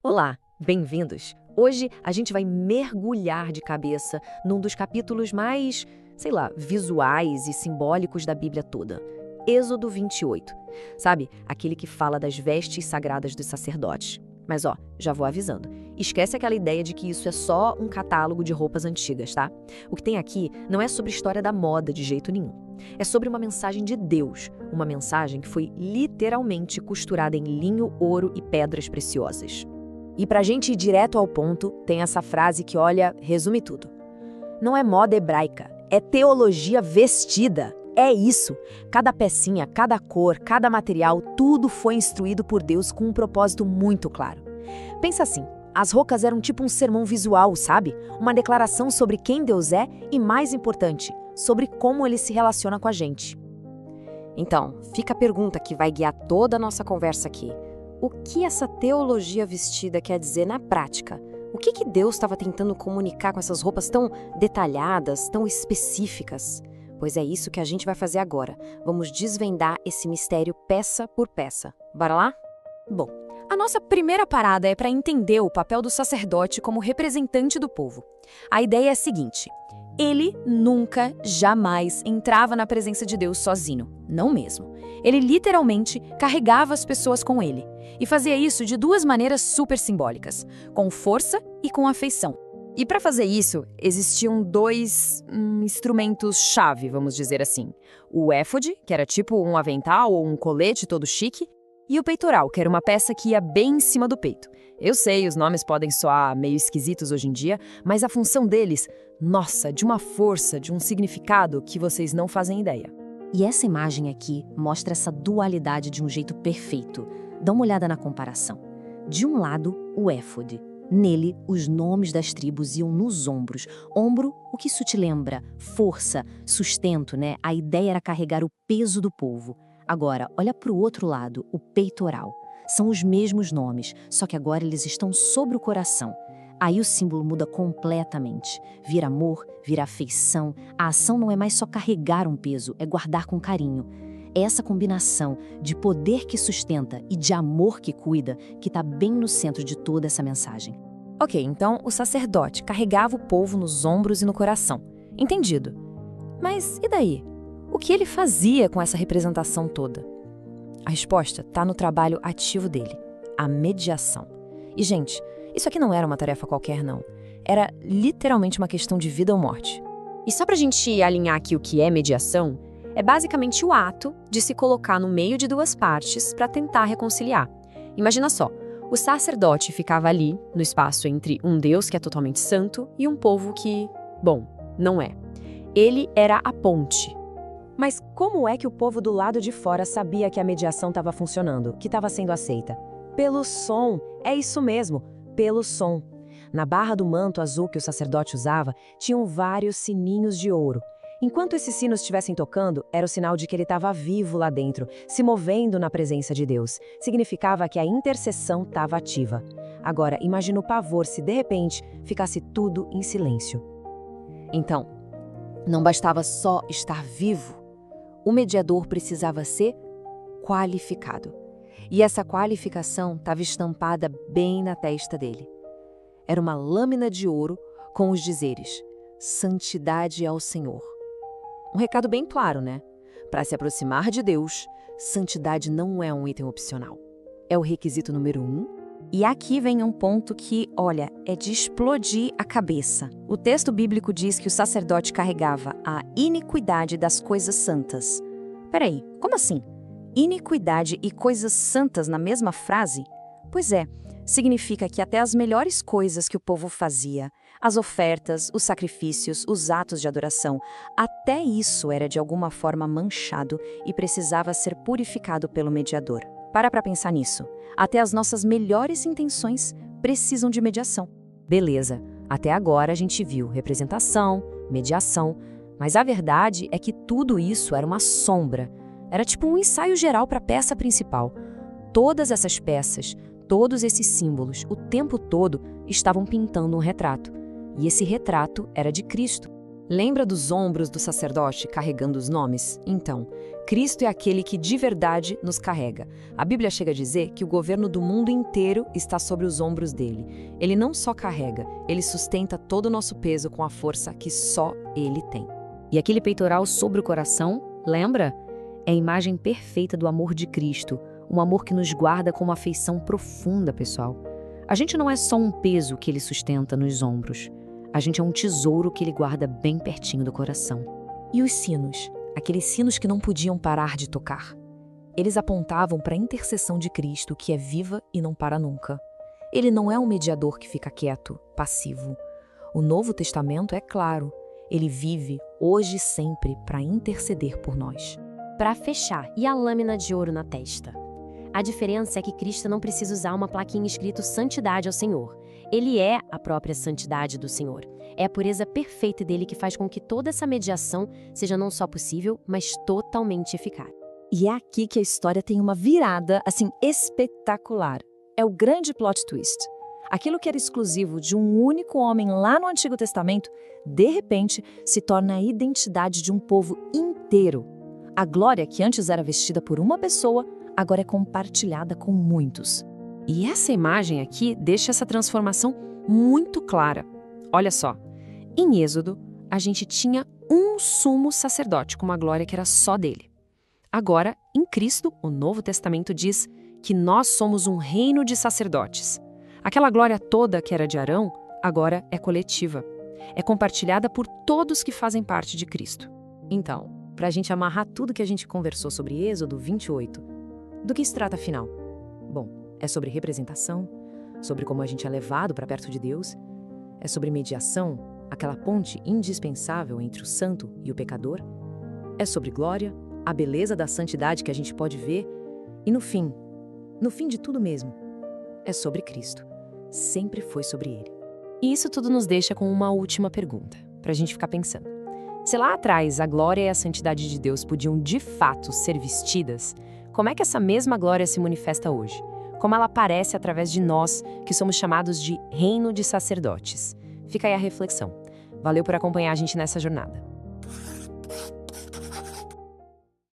Olá, bem-vindos! Hoje a gente vai mergulhar de cabeça num dos capítulos mais, visuais e simbólicos da Bíblia toda. Êxodo 28. Sabe, aquele que fala das vestes sagradas dos sacerdotes. Mas já vou avisando. Esquece aquela ideia de que isso é só um catálogo de roupas antigas, tá? O que tem aqui não é sobre história da moda de jeito nenhum. É sobre uma mensagem de Deus, uma mensagem que foi literalmente costurada em linho, ouro e pedras preciosas. E pra gente ir direto ao ponto, tem essa frase que, resume tudo. Não é moda hebraica, é teologia vestida. É isso. Cada pecinha, cada cor, cada material, tudo foi instruído por Deus com um propósito muito claro. Pensa assim, as roupas eram tipo um sermão visual, sabe? Uma declaração sobre quem Deus é e, mais importante, sobre como ele se relaciona com a gente. Então, fica a pergunta que vai guiar toda a nossa conversa aqui. O que essa teologia vestida quer dizer na prática? O que Deus estava tentando comunicar com essas roupas tão detalhadas, tão específicas? Pois é isso que a gente vai fazer agora. Vamos desvendar esse mistério peça por peça. Bora lá? Bom, a nossa primeira parada é para entender o papel do sacerdote como representante do povo. A ideia é a seguinte: ele nunca, jamais entrava na presença de Deus sozinho. Não mesmo. Ele literalmente carregava as pessoas com ele. E fazia isso de duas maneiras super simbólicas, com força e com afeição. E para fazer isso, existiam dois instrumentos-chave, vamos dizer assim. O éfode, que era tipo um avental ou um colete todo chique, e o peitoral, que era uma peça que ia bem em cima do peito. Eu sei, os nomes podem soar meio esquisitos hoje em dia, mas a função deles, nossa, de uma força, de um significado que vocês não fazem ideia. E essa imagem aqui mostra essa dualidade de um jeito perfeito. Dá uma olhada na comparação. De um lado, o éfode. Nele, os nomes das tribos iam nos ombros. Ombro, o que isso te lembra? Força, sustento, né? A ideia era carregar o peso do povo. Agora, olha para o outro lado, o peitoral. São os mesmos nomes, só que agora eles estão sobre o coração. Aí o símbolo muda completamente. Vira amor, vira afeição. A ação não é mais só carregar um peso, é guardar com carinho. É essa combinação de poder que sustenta e de amor que cuida que está bem no centro de toda essa mensagem. Ok, então o sacerdote carregava o povo nos ombros e no coração. Entendido. Mas e daí? O que ele fazia com essa representação toda? A resposta está no trabalho ativo dele, a mediação. E, gente, isso aqui não era uma tarefa qualquer, não. Era literalmente uma questão de vida ou morte. E só pra gente alinhar aqui o que é mediação, é basicamente o ato de se colocar no meio de duas partes para tentar reconciliar. Imagina só, o sacerdote ficava ali, no espaço entre um Deus que é totalmente santo e um povo que, não é. Ele era a ponte. Mas como é que o povo do lado de fora sabia que a mediação estava funcionando, que estava sendo aceita? Pelo som, é isso mesmo, pelo som. Na barra do manto azul que o sacerdote usava, tinham vários sininhos de ouro. Enquanto esses sinos estivessem tocando, era o sinal de que ele estava vivo lá dentro, se movendo na presença de Deus. Significava que a intercessão estava ativa. Agora, imagina o pavor se, de repente, ficasse tudo em silêncio. Então, não bastava só estar vivo. O mediador precisava ser qualificado. E essa qualificação estava estampada bem na testa dele. Era uma lâmina de ouro com os dizeres: santidade ao Senhor. Um recado bem claro, né? Para se aproximar de Deus, santidade não é um item opcional. É o requisito número 1. E aqui vem um ponto que, é de explodir a cabeça. O texto bíblico diz que o sacerdote carregava a iniquidade das coisas santas. Peraí, como assim? Iniquidade e coisas santas na mesma frase? Pois é, significa que até as melhores coisas que o povo fazia, as ofertas, os sacrifícios, os atos de adoração, até isso era de alguma forma manchado e precisava ser purificado pelo mediador. Para pensar nisso. Até as nossas melhores intenções precisam de mediação. Beleza, até agora a gente viu representação, mediação, mas a verdade é que tudo isso era uma sombra. Era tipo um ensaio geral para a peça principal. Todas essas peças, todos esses símbolos, o tempo todo, estavam pintando um retrato. E esse retrato era de Cristo. Lembra dos ombros do sacerdote carregando os nomes? Então, Cristo é aquele que de verdade nos carrega. A Bíblia chega a dizer que o governo do mundo inteiro está sobre os ombros dele. Ele não só carrega, ele sustenta todo o nosso peso com a força que só ele tem. E aquele peitoral sobre o coração, lembra? É a imagem perfeita do amor de Cristo, um amor que nos guarda com uma afeição profunda, pessoal. A gente não é só um peso que ele sustenta nos ombros. A gente é um tesouro que ele guarda bem pertinho do coração. E os sinos? Aqueles sinos que não podiam parar de tocar. Eles apontavam para a intercessão de Cristo, que é viva e não para nunca. Ele não é um mediador que fica quieto, passivo. O Novo Testamento é claro. Ele vive, hoje e sempre, para interceder por nós. Para fechar, e a lâmina de ouro na testa? A diferença é que Cristo não precisa usar uma plaquinha escrito Santidade ao Senhor. Ele é a própria santidade do Senhor. É a pureza perfeita dele que faz com que toda essa mediação seja não só possível, mas totalmente eficaz. E é aqui que a história tem uma virada, assim, espetacular. É o grande plot twist. Aquilo que era exclusivo de um único homem lá no Antigo Testamento, de repente, se torna a identidade de um povo inteiro. A glória que antes era vestida por uma pessoa, agora é compartilhada com muitos. E essa imagem aqui deixa essa transformação muito clara. Olha só, em Êxodo, a gente tinha um sumo sacerdote com uma glória que era só dele. Agora, em Cristo, o Novo Testamento diz que nós somos um reino de sacerdotes. Aquela glória toda que era de Arão, agora é coletiva. É compartilhada por todos que fazem parte de Cristo. Então, para a gente amarrar tudo que a gente conversou sobre Êxodo 28, do que se trata afinal? Bom, é sobre representação, sobre como a gente é levado para perto de Deus, é sobre mediação, aquela ponte indispensável entre o santo e o pecador, é sobre glória, a beleza da santidade que a gente pode ver, e no fim de tudo mesmo, é sobre Cristo. Sempre foi sobre Ele. E isso tudo nos deixa com uma última pergunta, para a gente ficar pensando. Se lá atrás a glória e a santidade de Deus podiam de fato ser vestidas, como é que essa mesma glória se manifesta hoje? Como ela aparece através de nós, que somos chamados de reino de sacerdotes? Fica aí a reflexão. Valeu por acompanhar a gente nessa jornada.